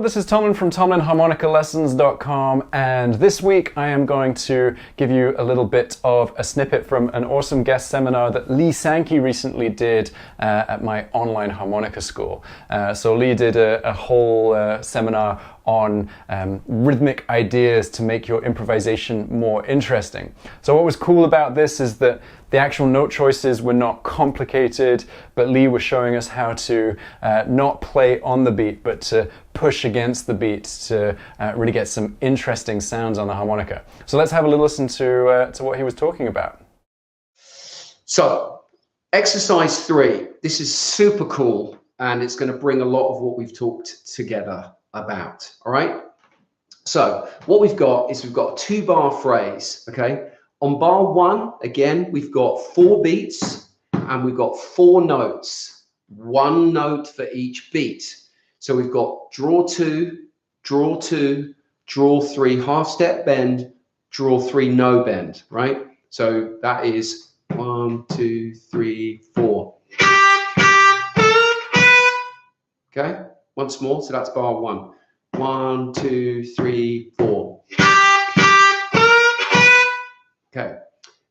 this is Tomlin from TomlinHarmonicaLessons.com, and this week I am going to give you a little bit of a snippet from an awesome guest seminar that Lee Sankey recently did at my online harmonica school. So Lee did a whole seminar on rhythmic ideas to make your improvisation more interesting. So what was cool about this is that the actual note choices were not complicated, but Lee was showing us how to not play on the beat, but to push against the beat to really get some interesting sounds on the harmonica. So let's have a little listen to what he was talking about. So, exercise 3. This is super cool, and it's going to bring a lot of what we've talked together about. All right. So what we've got is we've got a 2-bar phrase. Okay. On bar 1, again, we've got 4 beats and we've got 4 notes, 1 note for each beat. So we've got draw 2, draw 2, draw 3, half step bend, draw 3, no bend, right? So that is 1, 2, 3, 4. Okay, once more. So that's bar 1. 1, 2, 3, 4. Okay,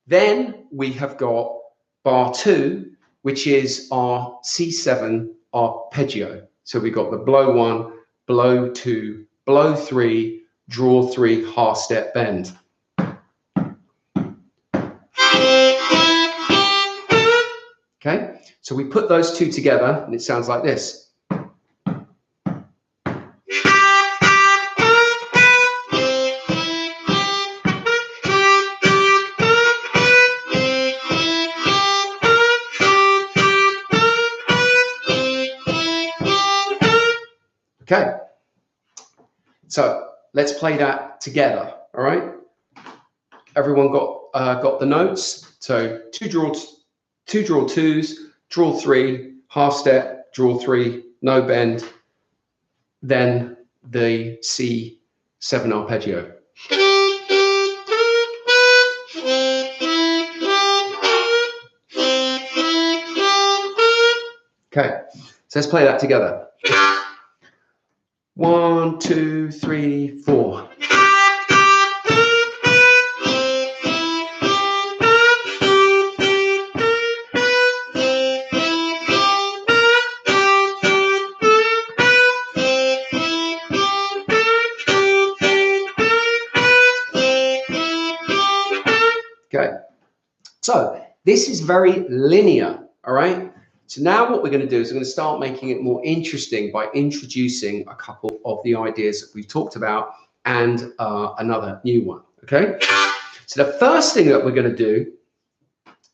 then we have got bar 2, which is our C7 arpeggio. So we got the blow 1, blow 2, blow 3, draw 3, half step bend. Okay, so we put those 2 together and it sounds like this. Okay, so let's play that together. All right, everyone got the notes. So 2 draw 2s, draw 3, half step, draw 3, no bend, then the C7 arpeggio. Okay, so let's play that together. 1, 2, 3, 4. Okay, so this is very linear, all right? So now what we're going to do is we're going to start making it more interesting by introducing a couple of the ideas that we've talked about and another new one, okay? So the first thing that we're going to do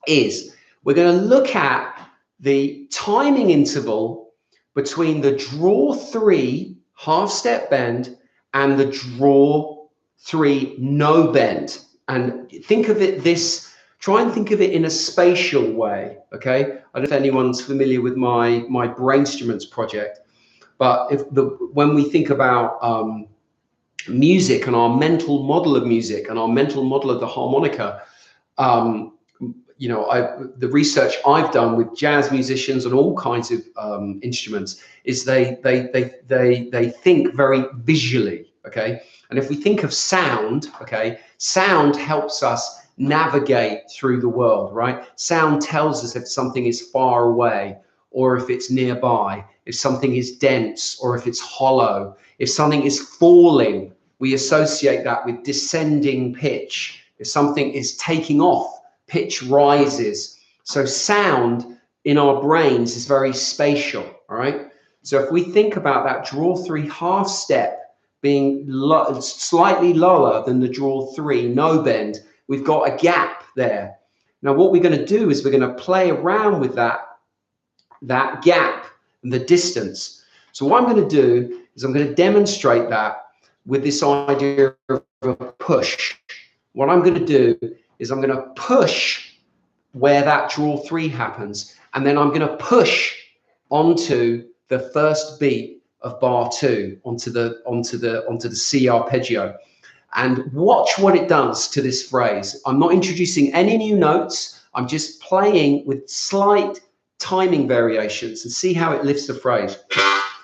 is we're going to look at the timing interval between the draw 3 half step bend and the draw 3 no bend. And think of it try and think of it in a spatial way, okay? I don't know if anyone's familiar with my Brainstruments project, but when we think about music and our mental model of music and our mental model of the harmonica, you know, the research I've done with jazz musicians and all kinds of instruments is they think very visually, okay? And if we think of sound, okay, sound helps us navigate through the world, right? Sound tells us if something is far away or if it's nearby, if something is dense or if it's hollow, if something is falling, we associate that with descending pitch. If something is taking off, pitch rises. So sound in our brains is very spatial, all right? So if we think about that draw 3 half step being slightly lower than the draw 3 no bend, we've got a gap there. Now what we're going to do is we're going to play around with that gap and the distance. So what I'm going to do is I'm going to demonstrate that with this idea of a push. What I'm going to do is I'm going to push where that draw 3 happens, and then I'm going to push onto the first beat of bar 2 onto the C arpeggio. And watch what it does to this phrase. I'm not introducing any new notes. I'm just playing with slight timing variations and see how it lifts the phrase.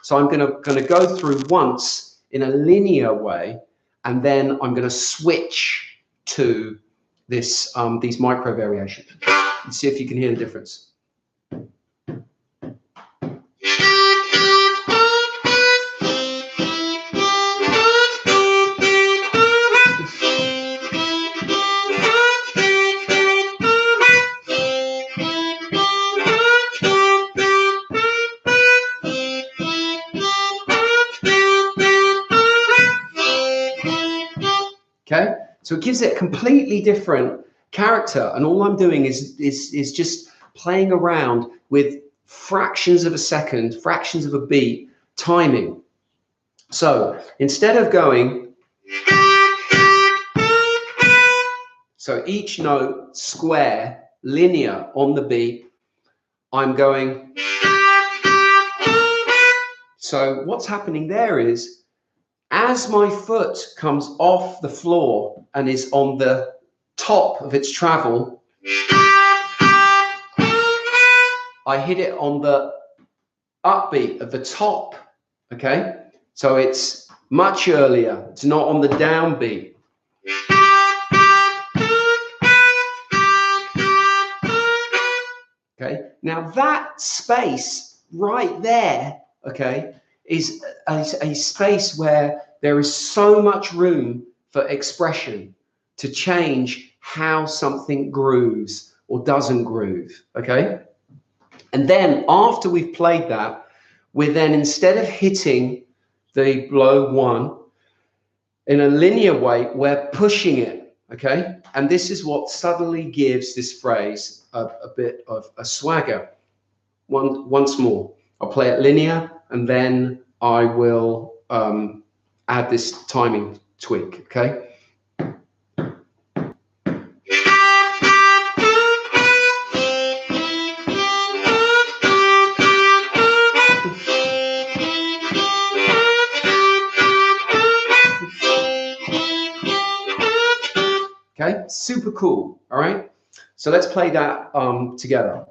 So I'm gonna go through once in a linear way, and then I'm going to switch to this these micro variations. And see if you can hear the difference. Okay, so it gives it a completely different character, and all I'm doing is just playing around with fractions of a second, fractions of a beat, timing. So instead of going, so each note square, linear on the beat, I'm going. So what's happening there is, as my foot comes off the floor and is on the top of its travel, I hit it on the upbeat at the top, okay? So it's much earlier, it's not on the downbeat. Okay, now that space right there, okay, is a space where there is so much room for expression to change how something grooves or doesn't groove, okay? And then after we've played that, we're then, instead of hitting the blow one in a linear way, we're pushing it, okay? And this is what suddenly gives this phrase a bit of a swagger. Once more, I'll play it linear, and then I will add this timing tweak, okay? Okay, super cool, all right? So let's play that together.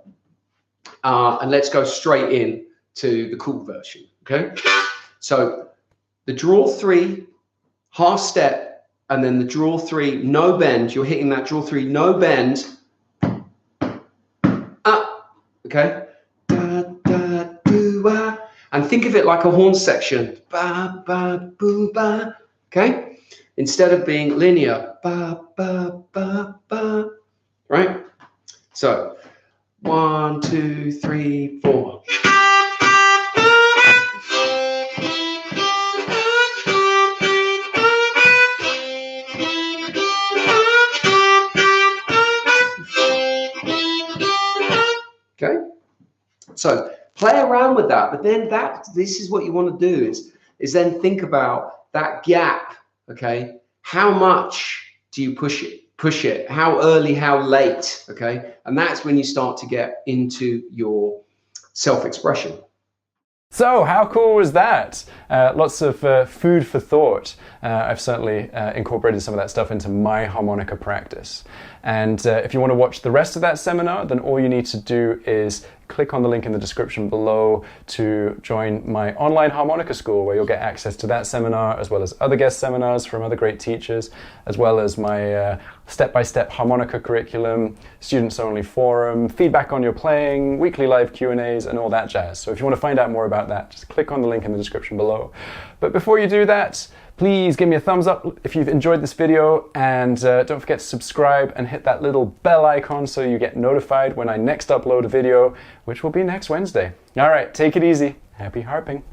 And let's go straight in to the cool version, okay? So the draw three, half step, and then the draw three, no bend. You're hitting that draw three, no bend. Up, okay? Da, da, doo, ah. And think of it like a horn section. Ba, ba, boo, ba, okay? Instead of being linear, ba, ba, ba, ba, right? So 1, 2, 3, 4. Okay, so play around with that, but then this is what you want to do is then think about that gap. Okay, how much do you push it? How early, how late? Okay, and that's when you start to get into your self-expression. So how cool was that? Lots of food for thought. I've certainly incorporated some of that stuff into my harmonica practice. And if you want to watch the rest of that seminar, then all you need to do is click on the link in the description below to join my online harmonica school, where you'll get access to that seminar, as well as other guest seminars from other great teachers, as well as my step-by-step harmonica curriculum, students-only forum, feedback on your playing, weekly live Q&As, and all that jazz. So if you want to find out more about that, just click on the link in the description below. But before you do that, please give me a thumbs up if you've enjoyed this video, and don't forget to subscribe and hit that little bell icon so you get notified when I next upload a video, which will be next Wednesday. All right, take it easy. Happy harping.